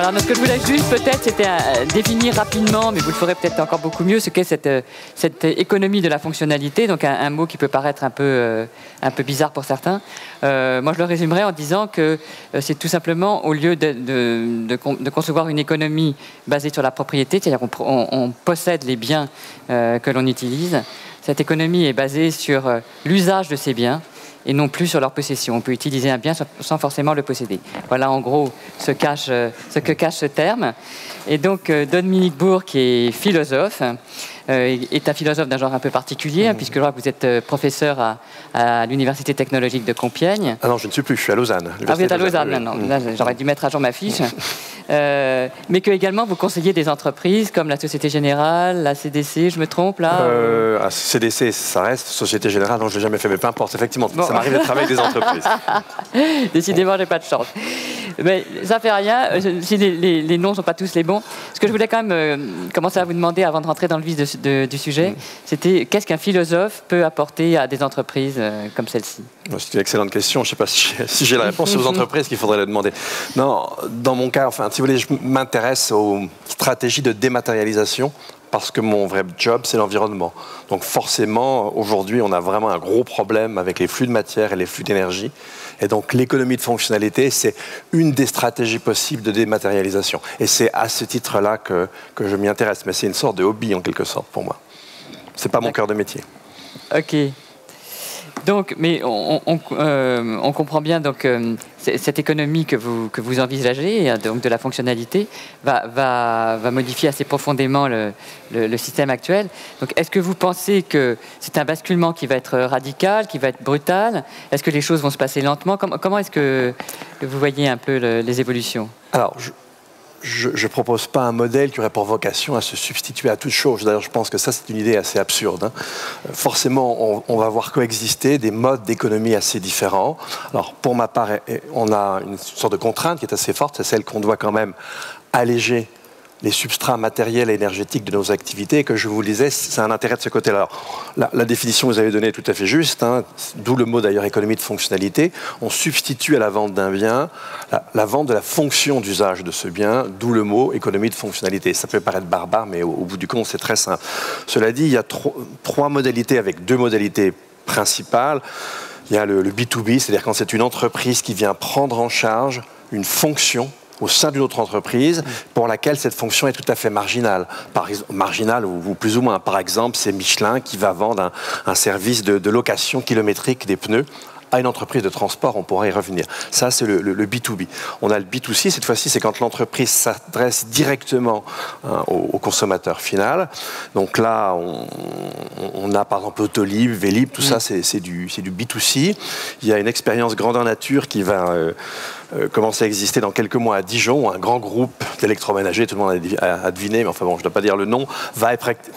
Voilà, donc ce que je voulais juste peut-être, c'était définir rapidement, mais vous le ferez peut-être encore beaucoup mieux, ce qu'est cette économie de la fonctionnalité, donc un mot qui peut paraître un peu bizarre pour certains. Moi, je le résumerai en disant que c'est tout simplement, au lieu de concevoir une économie basée sur la propriété, c'est-à-dire qu'on possède les biens que l'on utilise, cette économie est basée sur l'usage de ces biens, et non plus sur leur possession. On peut utiliser un bien sans forcément le posséder. Voilà en gros ce que cache ce terme. Et donc Dominique Bourg, qui est philosophe, est un philosophe d'un genre un peu particulier, puisque je vois que vous êtes professeur à l'Université technologique de Compiègne. Ah non, je ne suis plus, je suis à Lausanne. Ah, vous êtes à Lausanne maintenant. Là, j'aurais dû mettre à jour ma fiche. Mais que également vous conseillez des entreprises comme la Société Générale, la CDC, je me trompe là CDC, ça reste. Société Générale, non, je ne l'ai jamais fait, mais peu importe. Effectivement, bon. Ça m'arrive de travailler avec des entreprises. Décidément, j'ai pas de chance. Mais ça fait rien, si les noms ne sont pas tous les bons. Ce que je voulais quand même commencer à vous demander avant de rentrer dans le vif du sujet, c'était qu'est-ce qu'un philosophe peut apporter à des entreprises comme celle-ci? C'est une excellente question. Je ne sais pas si j'ai la réponse aux entreprises qu'il faudrait le demander. Non, dans mon cas, enfin, si vous voulez, je m'intéresse aux stratégies de dématérialisation parce que mon vrai job, c'est l'environnement. Donc forcément, aujourd'hui, on a vraiment un gros problème avec les flux de matière et les flux d'énergie. Et donc l'économie de fonctionnalité, c'est une des stratégies possibles de dématérialisation. Et c'est à ce titre-là que je m'y intéresse. Mais c'est une sorte de hobby, en quelque sorte, pour moi. Ce n'est pas mon cœur de métier. OK. Donc, mais on comprend bien donc cette économie que vous envisagez, donc de la fonctionnalité, va modifier assez profondément le système actuel. Donc, est-ce que vous pensez que c'est un basculement qui va être radical, qui va être brutal? Est-ce que les choses vont se passer lentement? Comment est-ce que vous voyez un peu les évolutions? Alors, je ne propose pas un modèle qui aurait pour vocation à se substituer à toute chose. D'ailleurs, je pense que ça, c'est une idée assez absurde. Hein. Forcément, on va voir coexister des modes d'économie assez différents. Alors, pour ma part, on a une sorte de contrainte qui est assez forte, c'est celle qu'on doit quand même alléger les substrats matériels et énergétiques de nos activités, et que je vous le disais, c'est un intérêt de ce côté-là. La définition que vous avez donnée est tout à fait juste, hein, d'où le mot d'ailleurs économie de fonctionnalité. On substitue à la vente d'un bien la vente de la fonction d'usage de ce bien, d'où le mot économie de fonctionnalité. Ça peut paraître barbare, mais au bout du compte, c'est très simple. Cela dit, il y a trois modalités avec deux modalités principales. Il y a le B2B, c'est-à-dire quand c'est une entreprise qui vient prendre en charge une fonction au sein d'une autre entreprise pour laquelle cette fonction est tout à fait marginale. Marginale ou plus ou moins. Par exemple, c'est Michelin qui va vendre un service de location kilométrique des pneus à une entreprise de transport, on pourra y revenir. Ça, c'est le B2B. On a le B2C, cette fois-ci, c'est quand l'entreprise s'adresse directement au consommateur final. Donc là, on a par exemple Autolib, Vélib, tout ça, c'est du B2C. Il y a une expérience grandeur nature qui va commencer à exister dans quelques mois à Dijon, où un grand groupe d'électroménagers, tout le monde a deviné, mais enfin bon, je ne dois pas dire le nom, va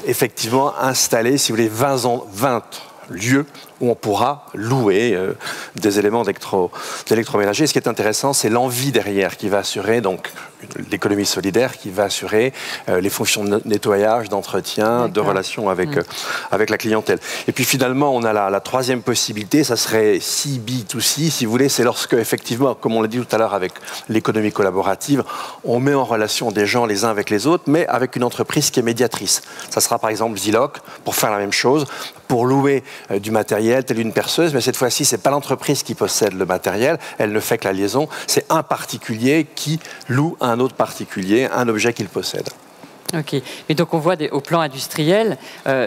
effectivement installer, si vous voulez, 20 lieux où on pourra louer des éléments d'électroménager. Ce qui est intéressant, c'est l'envie derrière qui va assurer donc l'économie solidaire, qui va assurer les fonctions de nettoyage, d'entretien, de relation avec la clientèle. Et puis finalement, on a la troisième possibilité, ça serait C2C, si vous voulez, c'est lorsque effectivement, comme on l'a dit tout à l'heure avec l'économie collaborative, on met en relation des gens les uns avec les autres, mais avec une entreprise qui est médiatrice. Ça sera par exemple Zilloc pour faire la même chose, pour louer du matériel telle une perceuse, mais cette fois-ci, ce n'est pas l'entreprise qui possède le matériel, elle ne fait que la liaison, c'est un particulier qui loue à un autre particulier un objet qu'il possède. Ok. Et donc on voit au plan industriel,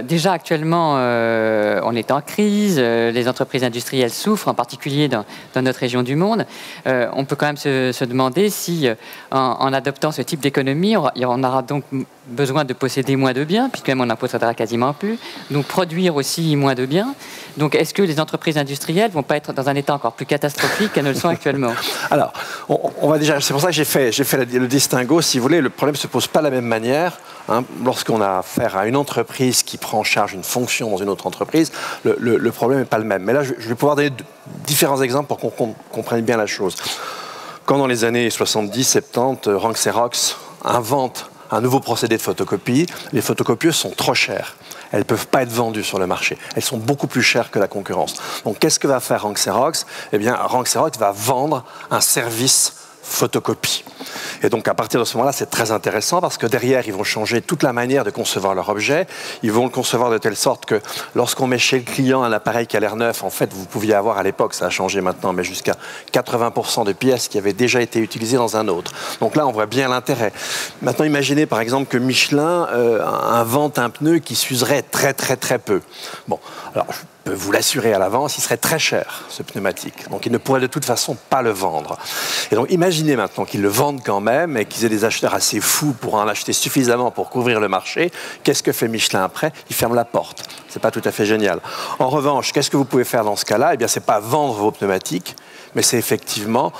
déjà actuellement on est en crise, les entreprises industrielles souffrent, en particulier dans notre région du monde. On peut quand même se demander si en adoptant ce type d'économie, on aura donc besoin de posséder moins de biens, puisque même on n'en possédera quasiment plus, donc produire aussi moins de biens. Donc est-ce que les entreprises industrielles ne vont pas être dans un état encore plus catastrophique qu'elles ne le sont actuellement? Alors, on va déjà, c'est pour ça que j'ai fait le distinguo, si vous voulez, le problème ne se pose pas de la même manière. Hein, lorsqu'on a affaire à une entreprise qui prend en charge une fonction dans une autre entreprise, le problème n'est pas le même. Mais là, je vais pouvoir donner différents exemples pour qu'on comprenne bien la chose. Quand dans les années 70-70, Rank Xerox invente un nouveau procédé de photocopie, les photocopieuses sont trop chères. Elles ne peuvent pas être vendues sur le marché. Elles sont beaucoup plus chères que la concurrence. Donc, qu'est-ce que va faire Rank Xerox? Eh bien, Rank Xerox va vendre un service photocopie. Et donc à partir de ce moment-là, c'est très intéressant parce que derrière, ils vont changer toute la manière de concevoir leur objet. Ils vont le concevoir de telle sorte que lorsqu'on met chez le client un appareil qui a l'air neuf, en fait, vous pouviez avoir à l'époque, ça a changé maintenant, mais jusqu'à 80% de pièces qui avaient déjà été utilisées dans un autre. Donc là, on voit bien l'intérêt. Maintenant, imaginez par exemple que Michelin invente un pneu qui s'userait très très très peu. Bon, alors je peux vous l'assurer à l'avance, il serait très cher, ce pneumatique. Donc il ne pourrait de toute façon pas le vendre. Et donc imaginez maintenant qu'ils le vendent quand même et qu'ils aient des acheteurs assez fous pour en acheter suffisamment pour couvrir le marché. Qu'est-ce que fait Michelin après? Il ferme la porte. C'est pas tout à fait génial. En revanche, qu'est-ce que vous pouvez faire dans ce cas-là? Eh bien, c'est pas vendre vos pneumatiques, mais c'est effectivement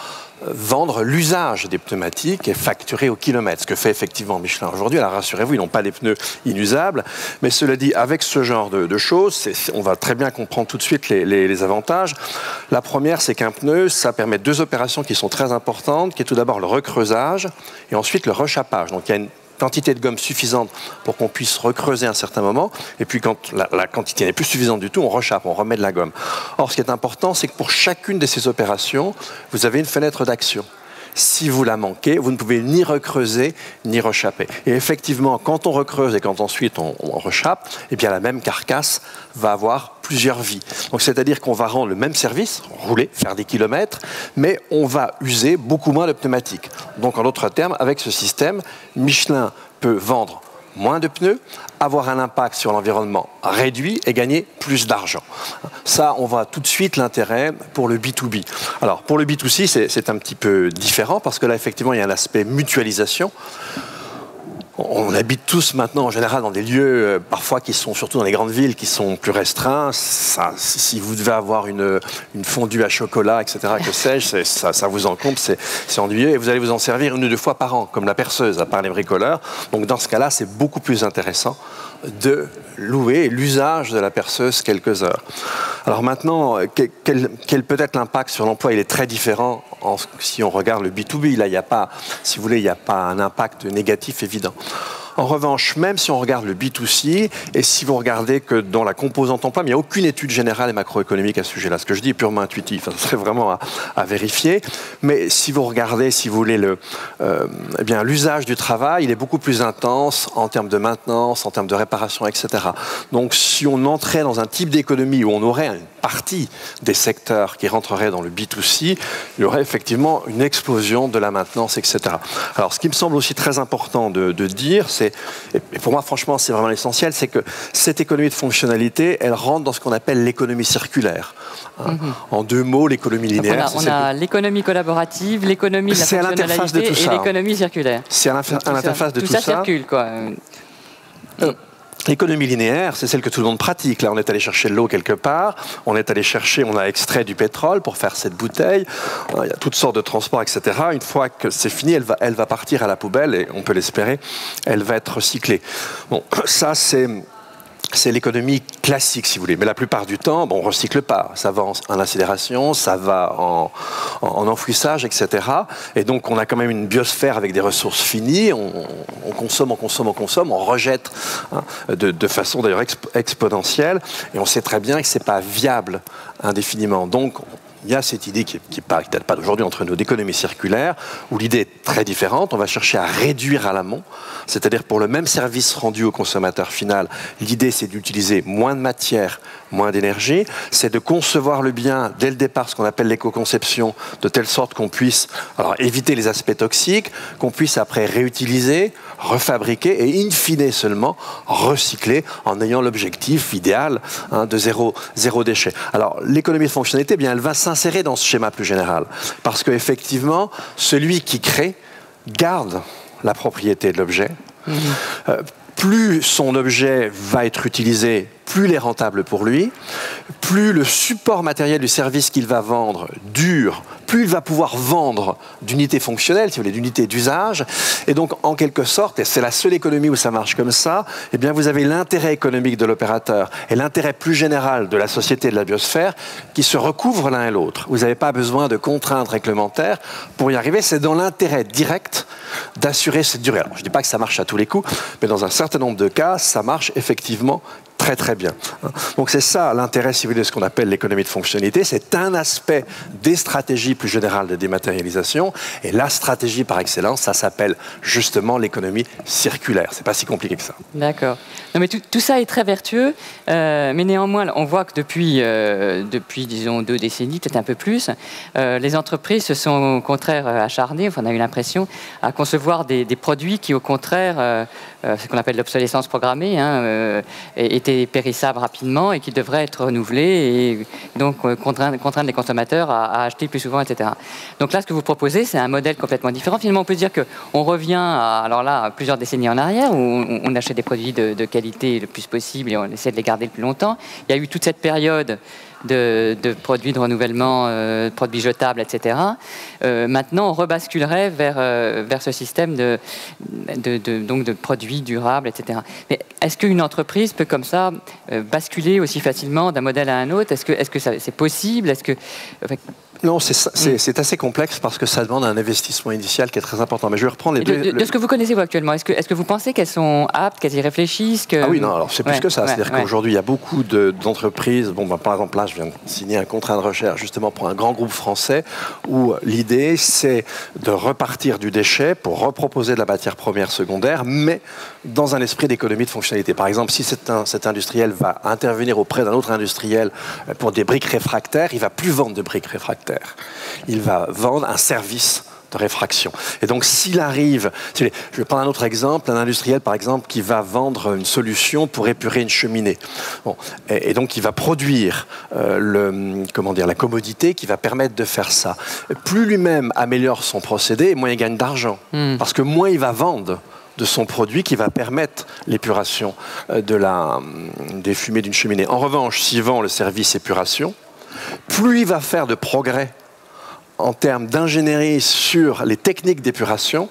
vendre l'usage des pneumatiques et facturer au kilomètre, ce que fait effectivement Michelin aujourd'hui. Alors rassurez-vous, ils n'ont pas des pneus inusables, mais cela dit, avec ce genre de choses, on va très bien comprendre tout de suite les avantages. La première, c'est qu'un pneu, ça permet deux opérations qui sont très importantes, qui est tout d'abord le recreusage et ensuite le rechappage. Donc il y a une quantité de gomme suffisante pour qu'on puisse recreuser à un certain moment, et puis quand la quantité n'est plus suffisante du tout, on rechappe, on remet de la gomme. Or, ce qui est important, c'est que pour chacune de ces opérations, vous avez une fenêtre d'action. Si vous la manquez, vous ne pouvez ni recreuser, ni rechapper. Et effectivement, quand on recreuse et quand ensuite on rechappe, eh bien la même carcasse va avoir plusieurs vies. Donc c'est-à-dire qu'on va rendre le même service, rouler, faire des kilomètres, mais on va user beaucoup moins de pneumatiques. Donc en d'autres termes, avec ce système, Michelin peut vendre moins de pneus, avoir un impact sur l'environnement réduit et gagner plus d'argent. Ça, on voit tout de suite l'intérêt pour le B2B. Alors, pour le B2C, c'est un petit peu différent parce que là, effectivement, il y a un aspect mutualisation. On habite tous maintenant en général dans des lieux parfois qui sont, surtout dans les grandes villes, qui sont plus restreints. Ça, si vous devez avoir une fondue à chocolat, etc., que sais-je, ça vous encombre, c'est ennuyeux et vous allez vous en servir 1 ou 2 fois par an, comme la perceuse, à part les bricoleurs. Donc dans ce cas-là, c'est beaucoup plus intéressant de louer l'usage de la perceuse quelques heures. Alors maintenant, quel peut être l'impact sur l'emploi? Il est très différent si on regarde le B2B. Là, il n'y a pas, si vous voulez, il n'y a pas un impact négatif évident. En revanche, même si on regarde le B2C, et si vous regardez que dans la composante emploi, il n'y a aucune étude générale et macroéconomique à ce sujet-là. Ce que je dis est purement intuitif, ce serait vraiment à vérifier. Mais si vous regardez, si vous voulez, eh bien, l'usage du travail, il est beaucoup plus intense en termes de maintenance, en termes de réparation, etc. Donc, si on entrait dans un type d'économie où on aurait une partie des secteurs qui rentreraient dans le B2C, il y aurait effectivement une explosion de la maintenance, etc. Alors, ce qui me semble aussi très important de dire, c'est, et pour moi, franchement, c'est vraiment l'essentiel, c'est que cette économie de fonctionnalité, elle rentre dans ce qu'on appelle l'économie circulaire. En 2 mots, l'économie linéaire. On a l'économie collaborative, l'économie de la fonctionnalité et l'économie circulaire. C'est à l'interface de tout ça. Tout ça circule, quoi. L'économie linéaire, c'est celle que tout le monde pratique. Là, on est allé chercher de l'eau quelque part, on a extrait du pétrole pour faire cette bouteille, il y a toutes sortes de transports, etc. Une fois que c'est fini, elle va partir à la poubelle et on peut l'espérer, elle va être recyclée. Bon, ça c'est l'économie classique, si vous voulez. Mais la plupart du temps, on ne recycle pas. Ça va en incinération, ça va en enfouissage, etc. Et donc, on a quand même une biosphère avec des ressources finies. On consomme, on rejette de façon d'ailleurs exponentielle. Et on sait très bien que ce n'est pas viable indéfiniment. Donc, il y a cette idée qui ne date pas d'aujourd'hui entre nous d'économie circulaire, où l'idée est très différente. On va chercher à réduire à l'amont, c'est-à-dire pour le même service rendu au consommateur final, l'idée c'est d'utiliser moins de matière, moins d'énergie, c'est de concevoir le bien dès le départ, ce qu'on appelle l'éco-conception, de telle sorte qu'on puisse éviter les aspects toxiques, qu'on puisse après réutiliser, refabriquer et in fine seulement recycler en ayant l'objectif idéal de zéro déchet. Alors l'économie de fonctionnalité, elle va s'insérer dans ce schéma plus général parce qu'effectivement, celui qui crée garde la propriété de l'objet. Plus son objet va être utilisé, plus il est rentable pour lui, plus le support matériel du service qu'il va vendre dure, plus il va pouvoir vendre d'unités fonctionnelles, si vous voulez, d'unités d'usage. Et donc, en quelque sorte, et c'est la seule économie où ça marche comme ça, eh bien, vous avez l'intérêt économique de l'opérateur et l'intérêt plus général de la société et de la biosphère qui se recouvrent l'un et l'autre. Vous n'avez pas besoin de contraintes réglementaires pour y arriver. C'est dans l'intérêt direct d'assurer cette durée. Alors, je ne dis pas que ça marche à tous les coups, mais dans un certain nombre de cas, ça marche effectivement très très bien. Donc c'est ça l'intérêt, si vous voulez, de ce qu'on appelle l'économie de fonctionnalité. C'est un aspect des stratégies plus générales de dématérialisation. Et la stratégie par excellence, ça s'appelle justement l'économie circulaire. C'est pas si compliqué que ça. D'accord. Non, mais tout ça est très vertueux, mais néanmoins, on voit que depuis disons 2 décennies, peut-être un peu plus, les entreprises se sont au contraire acharnées, enfin, on a eu l'impression, à concevoir des produits qui, au contraire, ce qu'on appelle l'obsolescence programmée, étaient périssables rapidement et qui devraient être renouvelés et donc contraindre les consommateurs à acheter plus souvent, etc. Donc là, ce que vous proposez, c'est un modèle complètement différent. Finalement, on peut dire qu'on revient à plusieurs décennies en arrière où on achète des produits de qualité le plus possible et on essaie de les garder le plus longtemps. Il y a eu toute cette période de produits de renouvellement, produits jetables, etc. Maintenant, on rebasculerait vers ce système donc de produits durables, etc. Mais est-ce qu'une entreprise peut comme ça basculer aussi facilement d'un modèle à un autre? Est-ce que c'est possible? Non, c'est assez complexe parce que ça demande un investissement initial qui est très important. Mais je vais reprendre les deux. De ce que vous connaissez vous actuellement, est-ce que vous pensez qu'elles sont aptes, qu'elles y réfléchissent Ah oui, non, alors c'est plus que ça. C'est-à-dire qu'aujourd'hui, il y a beaucoup d'entreprises. Par exemple, là, je viens de signer un contrat de recherche justement pour un grand groupe français où l'idée, c'est de repartir du déchet pour reproposer de la matière première secondaire, mais dans un esprit d'économie de fonctionnalité. Par exemple, si cet industriel va intervenir auprès d'un autre industriel pour des briques réfractaires, il ne va plus vendre de briques réfractaires. Il va vendre un service de réfraction. Et donc, s'il arrive... Je vais prendre un autre exemple, un industriel, par exemple, qui va vendre une solution pour épurer une cheminée. Bon, et donc, il va produire la commodité qui va permettre de faire ça. Plus lui-même améliore son procédé, moins il gagne d'argent. Parce que moins il va vendre de son produit qui va permettre l'épuration des fumées d'une cheminée. En revanche, s'il vend le service épuration, plus il va faire de progrès en termes d'ingénierie sur les techniques d'épuration,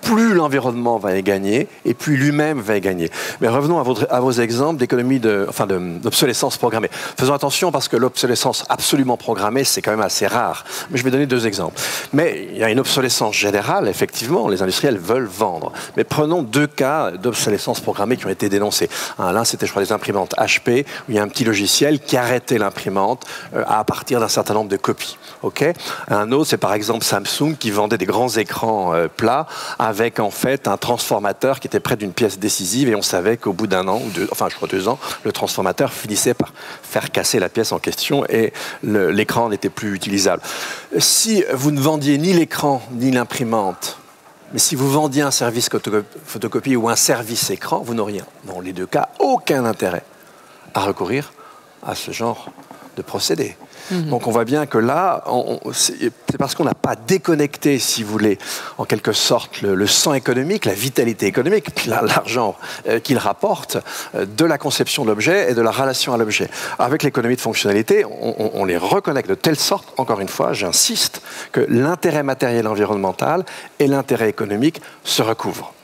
plus l'environnement va y gagner et plus lui-même va y gagner. Mais revenons à vos exemples d'économie d'obsolescence programmée. Faisons attention parce que l'obsolescence absolument programmée, c'est quand même assez rare. Mais je vais donner 2 exemples. Mais il y a une obsolescence générale, effectivement, les industriels veulent vendre. Mais prenons 2 cas d'obsolescence programmée qui ont été dénoncés. L'un, c'était, je crois, les imprimantes HP, où il y a un petit logiciel qui arrêtait l'imprimante à partir d'un certain nombre de copies. Okay. Un autre, c'est par exemple Samsung qui vendait des grands écrans plats avec en fait un transformateur qui était près d'une pièce décisive et on savait qu'au bout d'1 an, ou 2 ans, le transformateur finissait par faire casser la pièce en question et l'écran n'était plus utilisable. Si vous ne vendiez ni l'écran ni l'imprimante, mais si vous vendiez un service photocopie ou un service écran, vous n'auriez dans les 2 cas aucun intérêt à recourir à ce genre de procédé. Donc on voit bien que là, c'est parce qu'on n'a pas déconnecté, si vous voulez, en quelque sorte, le sang économique, la vitalité économique, puis l'argent qu'il rapporte, de la conception de l'objet et de la relation à l'objet. Avec l'économie de fonctionnalité, on les reconnecte de telle sorte, encore une fois, j'insiste, que l'intérêt matériel environnemental et l'intérêt économique se recouvrent.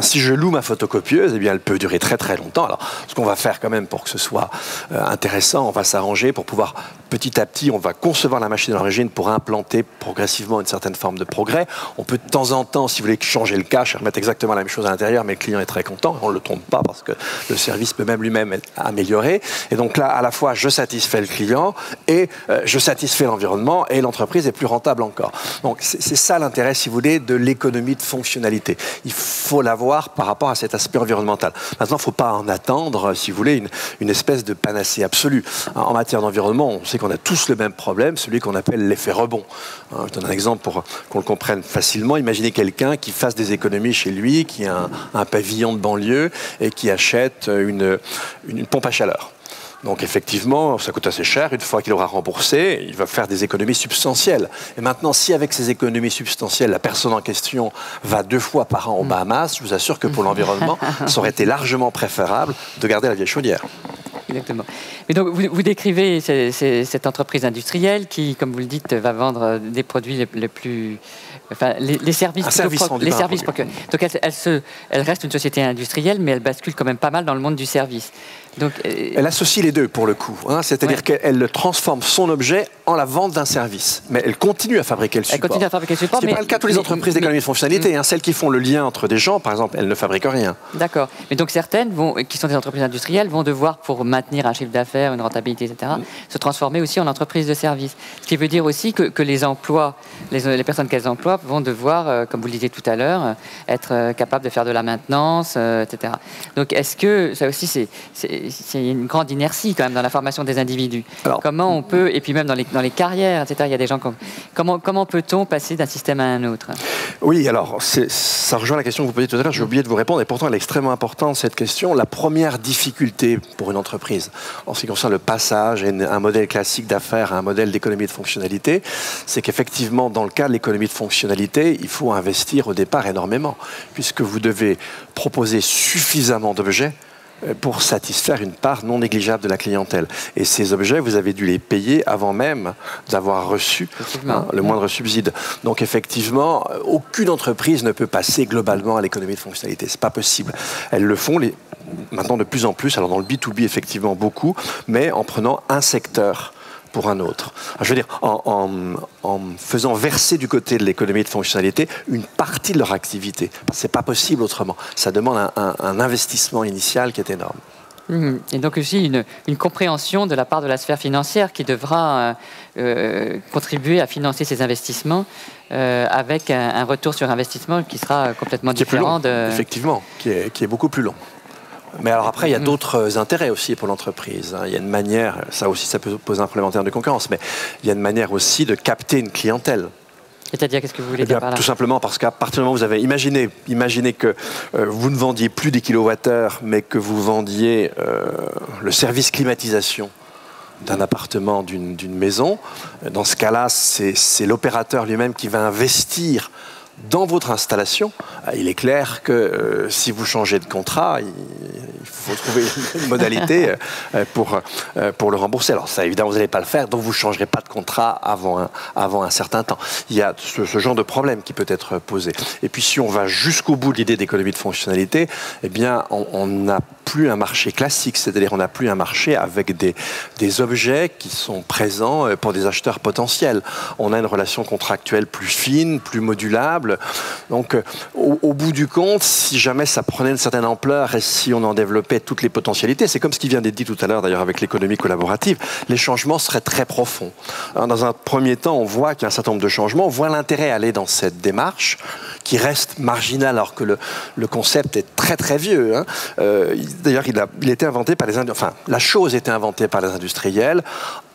Si je loue ma photocopieuse, eh bien, elle peut durer très très longtemps. Alors, ce qu'on va faire quand même pour que ce soit intéressant, on va s'arranger pour pouvoir, petit à petit, on va concevoir la machine à l'origine pour implanter progressivement une certaine forme de progrès. On peut de temps en temps, si vous voulez, changer le cache, remettre exactement la même chose à l'intérieur, mais le client est très content. On ne le trompe pas parce que le service peut même lui-même être amélioré. Et donc là, à la fois, je satisfais le client et je satisfais l'environnement et l'entreprise est plus rentable encore. Donc, c'est ça l'intérêt, si vous voulez, de l'économie de fonctionnalité. Il faut l'avoir par rapport à cet aspect environnemental. Maintenant, il ne faut pas en attendre, si vous voulez, une espèce de panacée absolue. En matière d'environnement, on sait qu'on a tous le même problème, celui qu'on appelle l'effet rebond. Je donne un exemple pour qu'on le comprenne facilement. Imaginez quelqu'un qui fasse des économies chez lui, qui a un pavillon de banlieue et qui achète une pompe à chaleur. Donc effectivement, ça coûte assez cher. Une fois qu'il aura remboursé, il va faire des économies substantielles. Et maintenant, si avec ces économies substantielles, la personne en question va 2 fois par an aux Bahamas, je vous assure que pour l'environnement, ça aurait été largement préférable de garder la vieille chaudière. Exactement. Et donc, vous décrivez cette entreprise industrielle qui, comme vous le dites, va vendre des produits les plus... Enfin, les services... Les services procurés. Donc, elle reste une société industrielle, mais elle bascule quand même pas mal dans le monde du service. Donc, elle associe les deux, pour le coup. Hein, c'est-à-dire qu'elle transforme son objet en la vente d'un service. Mais elle continue à fabriquer le support. Elle continue à fabriquer le support. Ce qui n'est pas le cas de toutes les entreprises d'économie de fonctionnalité. Hein, celles qui font le lien entre des gens, par exemple, elles ne fabriquent rien. D'accord. Mais donc certaines, qui sont des entreprises industrielles, vont devoir, pour maintenir un chiffre d'affaires, une rentabilité, etc., se transformer aussi en entreprise de service. Ce qui veut dire aussi que les emplois, les personnes qu'elles emploient vont devoir, comme vous le disiez tout à l'heure, être capables de faire de la maintenance, etc. Donc est-ce que, ça aussi, c'est une grande inertie quand même dans la formation des individus. Alors, comment on peut, et puis même dans les carrières, etc., il y a des gens comment peut-on passer d'un système à un autre? Oui, alors ça rejoint la question que vous posiez tout à l'heure, j'ai oublié de vous répondre, et pourtant elle est extrêmement importante cette question. La première difficulté pour une entreprise, en ce qui concerne le passage d'un modèle classique d'affaires à un modèle d'économie de fonctionnalité, c'est qu'effectivement, dans le cas de l'économie de fonctionnalité, il faut investir au départ énormément, puisque vous devez proposer suffisamment d'objets pour satisfaire une part non négligeable de la clientèle. Et ces objets, vous avez dû les payer avant même d'avoir reçu le moindre subside. Donc effectivement, aucune entreprise ne peut passer globalement à l'économie de fonctionnalité. C'est pas possible. Elles le font maintenant de plus en plus, alors dans le B2B effectivement beaucoup, mais en prenant un secteur pour un autre. Alors, je veux dire, en faisant verser du côté de l'économie de fonctionnalité une partie de leur activité. C'est pas possible autrement. Ça demande un investissement initial qui est énorme. Et donc aussi une compréhension de la part de la sphère financière qui devra contribuer à financer ces investissements avec un retour sur investissement qui sera complètement différent. Effectivement, qui est beaucoup plus long. Mais alors après, il y a d'autres intérêts aussi pour l'entreprise. Il y a une manière, ça aussi ça peut poser un problème en termes de concurrence, mais il y a une manière aussi de capter une clientèle. C'est-à-dire, qu'est-ce que vous voulez dire par là? Tout simplement parce qu'à partir du moment où vous avez imaginez que vous ne vendiez plus des kilowattheures, mais que vous vendiez le service climatisation d'un appartement, d'une maison. Dans ce cas-là, c'est l'opérateur lui-même qui va investir dans votre installation. Il est clair que si vous changez de contrat, il faut trouver une modalité pour le rembourser. Alors ça, évidemment, vous n'allez pas le faire, donc vous ne changerez pas de contrat avant un certain temps. Il y a ce genre de problème qui peut être posé. Et puis si on va jusqu'au bout de l'idée d'économie de fonctionnalité, eh bien, on n'a plus un marché classique, c'est-à-dire on n'a plus un marché avec des objets qui sont présents pour des acheteurs potentiels. On a une relation contractuelle plus fine, plus modulable. Donc, au bout du compte, si jamais ça prenait une certaine ampleur et si on en développait toutes les potentialités, c'est comme ce qui vient d'être dit tout à l'heure d'ailleurs avec l'économie collaborative, les changements seraient très profonds. Alors, dans un premier temps, on voit qu'il y a un certain nombre de changements, on voit l'intérêt à aller dans cette démarche qui reste marginale alors que le concept est très très vieux. Hein. D'ailleurs, il a été inventé par la chose a été inventée par les industriels.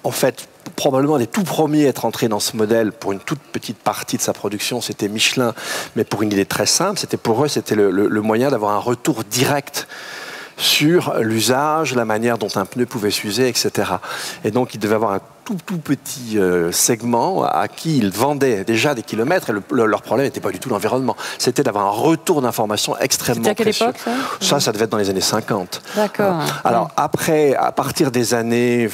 En fait, probablement les tout premiers à être entrés dans ce modèle pour une toute petite partie de sa production, c'était Michelin, mais pour une idée très simple, pour eux, c'était le moyen d'avoir un retour direct sur l'usage, la manière dont un pneu pouvait s'user, etc. Et donc, ils devaient avoir un tout petit segment à qui ils vendaient déjà des kilomètres, et leur problème n'était pas du tout l'environnement. C'était d'avoir un retour d'information extrêmement précieux. C'était à quelle époque, ça devait être dans les années 50. D'accord. Alors, après, à partir des années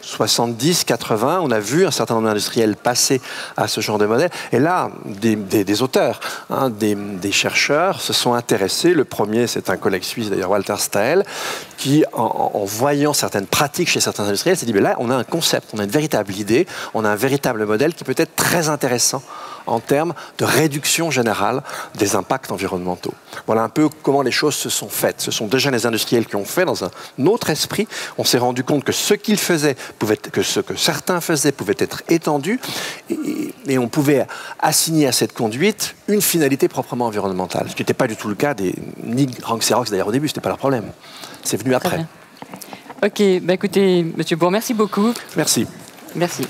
70, 80, on a vu un certain nombre d'industriels passer à ce genre de modèle. Et là, des auteurs, des chercheurs se sont intéressés. Le premier, c'est un collègue suisse, d'ailleurs, Walter Stael, qui, en voyant certaines pratiques chez certains industriels, s'est dit, mais là, on a un concept, on a une véritable idée, on a un véritable modèle qui peut être très intéressant en termes de réduction générale des impacts environnementaux. Voilà un peu comment les choses se sont faites. Ce sont déjà les industriels qui ont fait dans un autre esprit. On s'est rendu compte que ce qu'ils faisaient, que ce que certains faisaient pouvait être étendu et on pouvait assigner à cette conduite une finalité proprement environnementale. Ce qui n'était pas du tout le cas ni Rank Xerox d'ailleurs au début, ce n'était pas leur problème. C'est venu après. Ok, écoutez, Monsieur Bourg, merci beaucoup. Merci. Merci.